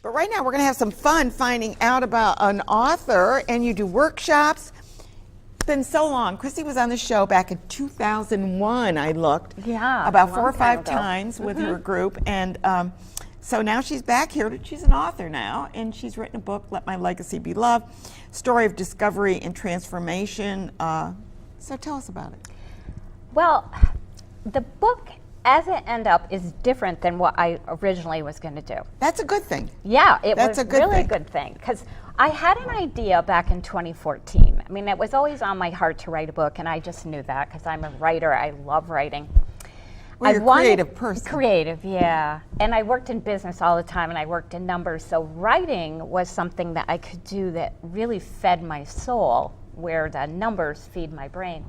But right now we're going to have some fun finding out about an author, and you do workshops. It's been so long. Christy was on the show back in 2001, I looked. Yeah. About 4 or 5 times with her group. And so now she's back here. She's an author now, and she's written a book, Let My Legacy Be Love, story of discovery and transformation. So tell us about it. Well, the book, as it ended up, is different than what I originally was going to do. That's a good thing. Yeah, it That's was a good really thing. a good thing, because I had an idea back in 2014. I mean, it was always on my heart to write a book, and I just knew that because I'm a writer. I love writing. Well, you're a creative person. Creative, yeah. And I worked in business all the time, and I worked in numbers, so writing was something that I could do that really fed my soul, where the numbers feed my brain.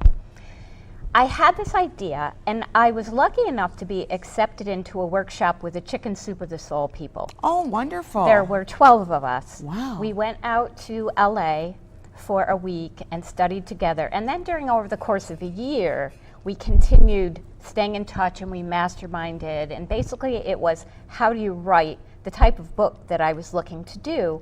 I had this idea, and I was lucky enough to be accepted into a workshop with the Chicken Soup of the Soul people. Oh, wonderful. There were 12 of us. Wow. We went out to LA for a week and studied together. And then over the course of a year, we continued staying in touch, and we masterminded. And basically it was, how do you write the type of book that I was looking to do,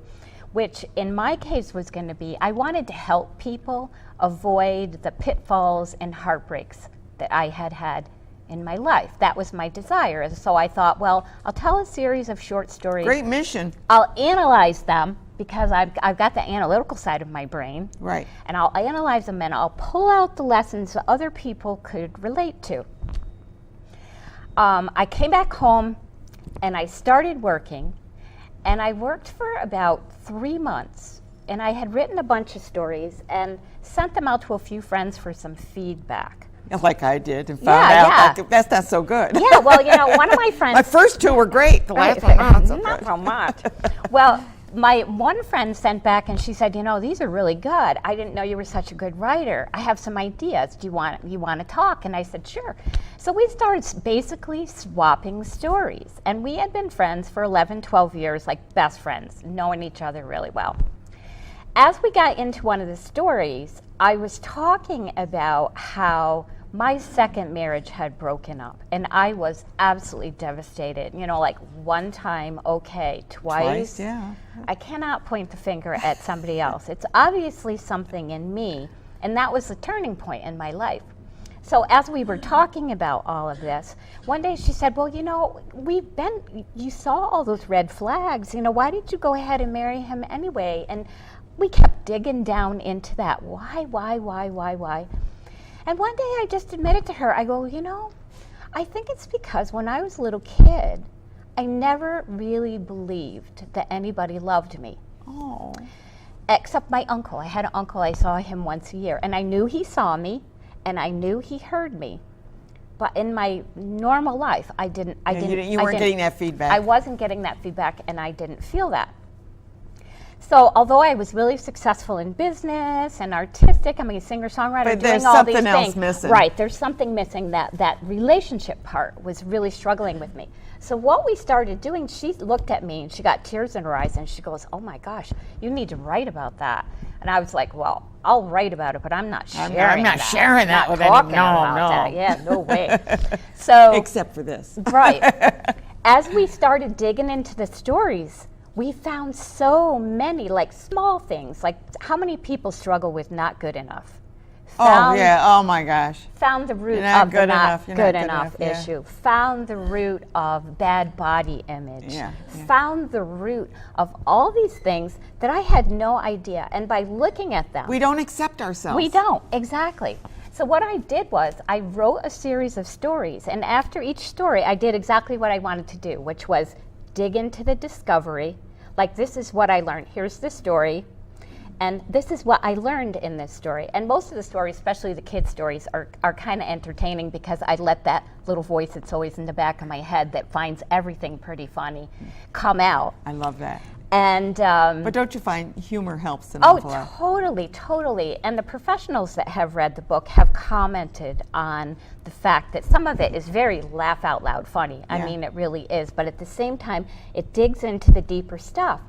which in my case was going to be, I wanted to help people avoid the pitfalls and heartbreaks that I had had in my life. That was my desire. And so I thought, well, I'll tell a series of short stories. Great mission. I'll analyze them, because I've got the analytical side of my brain. Right. And I'll analyze them, and I'll pull out the lessons that other people could relate to. I came back home, and I started working, and I worked for about 3 months. And I had written a bunch of stories and sent them out to a few friends for some feedback. Like I did, and found out that's not so good. Yeah, well, one of my friends... My first 2 were great. The last one, not so not good. so much. Well, my one friend sent back, and she said, these are really good. I didn't know you were such a good writer. I have some ideas. Do you want to talk? And I said, sure. So we started basically swapping stories. And we had been friends for 11, 12 years, like best friends, knowing each other really well. As we got into one of the stories, I was talking about how my second marriage had broken up, and I was absolutely devastated. Like one time, okay, twice. Yeah. I cannot point the finger at somebody else. It's obviously something in me, and that was the turning point in my life. So as we were talking about all of this, one day she said, well, you saw all those red flags. Why did you go ahead and marry him anyway? And we kept digging down into that. Why? And one day I just admitted to her, I go, I think it's because when I was a little kid, I never really believed that anybody loved me. Oh. Except my uncle. I had an uncle, I saw him once a year, and I knew he saw me, and I knew he heard me. But in my normal life, I didn't. You weren't getting that feedback. I wasn't getting that feedback, and I didn't feel that. So although I was really successful in business and artistic, I'm a singer-songwriter, but doing there's all these something else things. missing. Right, there's something missing. That relationship part was really struggling with me. So what we started doing, she looked at me and she got tears in her eyes and she goes, oh my gosh, you need to write about that. And I was like, well, I'll write about it, but I'm not sharing that. I'm not sharing that with anyone. No. Yeah, no way. So except for this. Right. As we started digging into the stories, we found so many, like small things, like how many people struggle with not good enough. Oh my gosh. Found the root of the not good enough issue. Found the root of bad body image. Found the root of all these things that I had no idea. And by looking at them, we don't accept ourselves. We don't, exactly. So what I did was I wrote a series of stories, and after each story I did exactly what I wanted to do, which was dig into the discovery. Like, this is what I learned. Here's the story. And this is what I learned in this story. And most of the stories, especially the kids' stories, are kind of entertaining because I let that little voice that's always in the back of my head that finds everything pretty funny come out. I love that. And but don't you find humor helps an awful lot? Totally. And the professionals that have read the book have commented on the fact that some of it is very laugh out loud funny. I mean, it really is. But at the same time, it digs into the deeper stuff.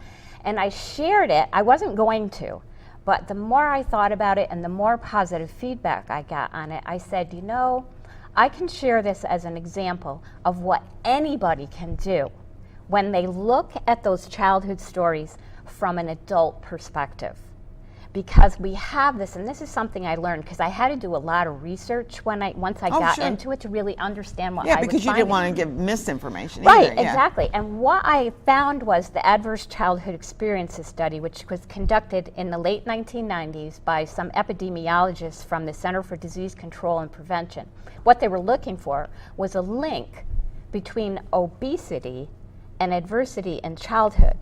And I shared it. I wasn't going to, but the more I thought about it and the more positive feedback I got on it, I said, I can share this as an example of what anybody can do when they look at those childhood stories from an adult perspective. Because we have this, and this is something I learned because I had to do a lot of research once I got into it to really understand what I was finding. Yeah, because you didn't want to give misinformation Right, either. exactly. And what I found was the Adverse Childhood Experiences Study, which was conducted in the late 1990s by some epidemiologists from the Center for Disease Control and Prevention. What they were looking for was a link between obesity and adversity in childhood.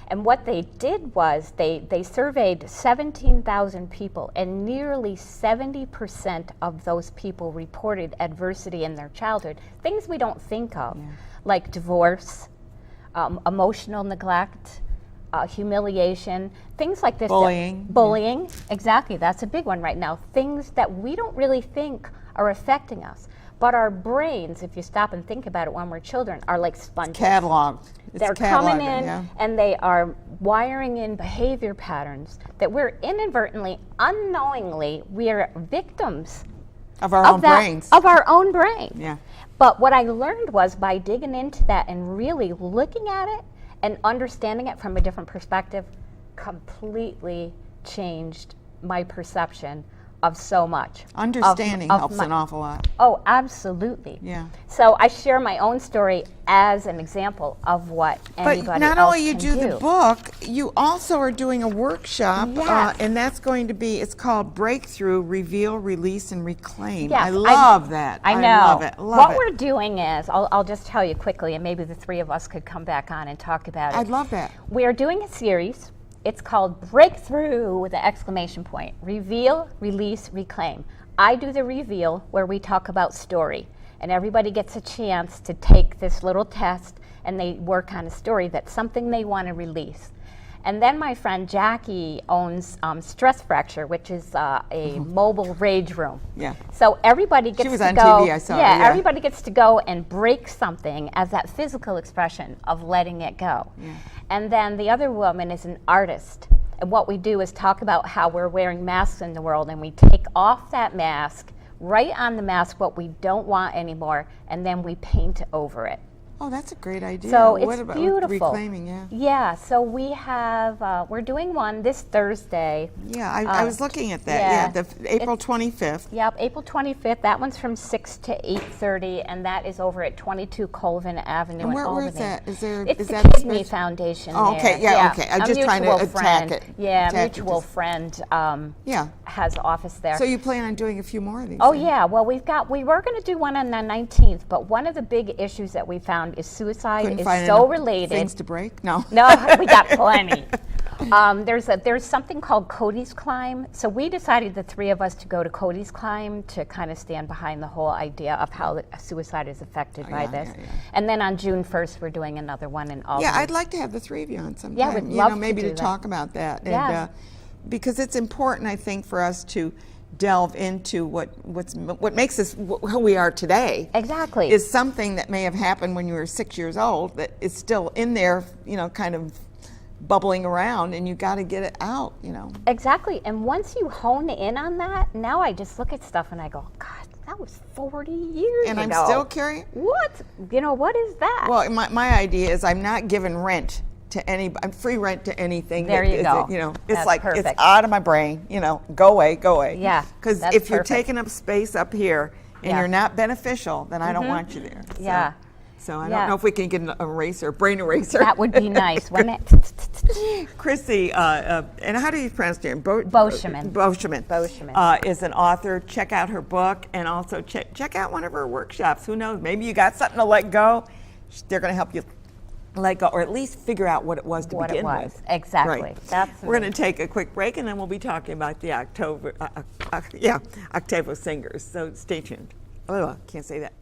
And what they did was they surveyed 17,000 people, and nearly 70% of those people reported adversity in their childhood, things we don't think of, like divorce, emotional neglect, humiliation, things like this. Bullying, exactly, that's a big one right now. Things that we don't really think are affecting us. But our brains, if you stop and think about it when we're children, are like sponges. Cataloged. They're coming in and they are wiring in behavior patterns that we're inadvertently, unknowingly, we are victims of our own brains. Of our own brain. Yeah. But what I learned was by digging into that and really looking at it and understanding it from a different perspective, completely changed my perception of so much. Understanding helps an awful lot. Oh, absolutely. Yeah. So I share my own story as an example of what anybody else can do. But not only you do the book, you also are doing a workshop, and that's going to be, it's called Breakthrough, Reveal, Release, and Reclaim. Yes, I love that. I know. I love it. What we're doing is, I'll just tell you quickly, and maybe the three of us could come back on and talk about it. I'd love that. We are doing a series. It's called Breakthrough with an exclamation point. Reveal, release, reclaim. I do the reveal where we talk about story, and everybody gets a chance to take this little test and they work on a story that's something they want to release. And then my friend Jacky owns Stress Fracture, which is a mobile rage room. Yeah. So everybody gets She was to on go. TV, I saw her, yeah. Everybody gets to go and break something as that physical expression of letting it go. Yeah. And then the other woman is an artist. And what we do is talk about how we're wearing masks in the world, and we take off that mask, write on the mask what we don't want anymore, and then we paint over it. Oh, that's a great idea. So what it's about beautiful. Reclaiming, Yeah, so we have, we're doing one this Thursday. Yeah, I was looking at that. Yeah, April 25th. Yep, April 25th. That one's from 6 to 8:30, and that is over at 22 Colvin Avenue in Albany. Where is that? It's the Kidney Foundation. Oh, okay, there. Okay. I'm just trying to attack it. Yeah, mutual friend has office there. So you plan on doing a few more of these? Oh, yeah. Well, we were going to do one on the 19th, but one of the big issues that we found is suicide is so related. Things to break? No. No, we got plenty. There's something called Cody's Climb. So we decided, the three of us, to go to Cody's Climb to kind of stand behind the whole idea of how suicide is affected by this. Yeah. And then on June 1st, we're doing another one in Albany. Yeah, I'd like to have the three of you on sometime. Yeah, we'd love maybe to to talk about that. And, because it's important, I think, for us to delve into what makes us who we are today. Exactly. Is something that may have happened when you were 6 years old that is still in there, kind of bubbling around, and you got to get it out, Exactly. And once you hone in on that, now I just look at stuff and I go, God, that was 40 years and ago. And I'm still carrying. What? What is that? Well, my idea is I'm not giving rent to I'm free rent to anything. There you go. It's That's like perfect. It's out of my brain. Go away. Yeah. Because if you're taking up space up here and you're not beneficial, then I don't want you there. So, So I don't know if we can get an eraser, brain eraser. That would be nice, wouldn't it? Chrissy, and how do you pronounce your name? Beauchemin. Beauchemin is an author. Check out her book, and also check out one of her workshops. Who knows? Maybe you got something to let go. They're going to help you let go, or at least figure out what it was to begin with. Exactly. Right. We're going to take a quick break, and then we'll be talking about the Octavo Singers. So stay tuned. Oh, can't say that.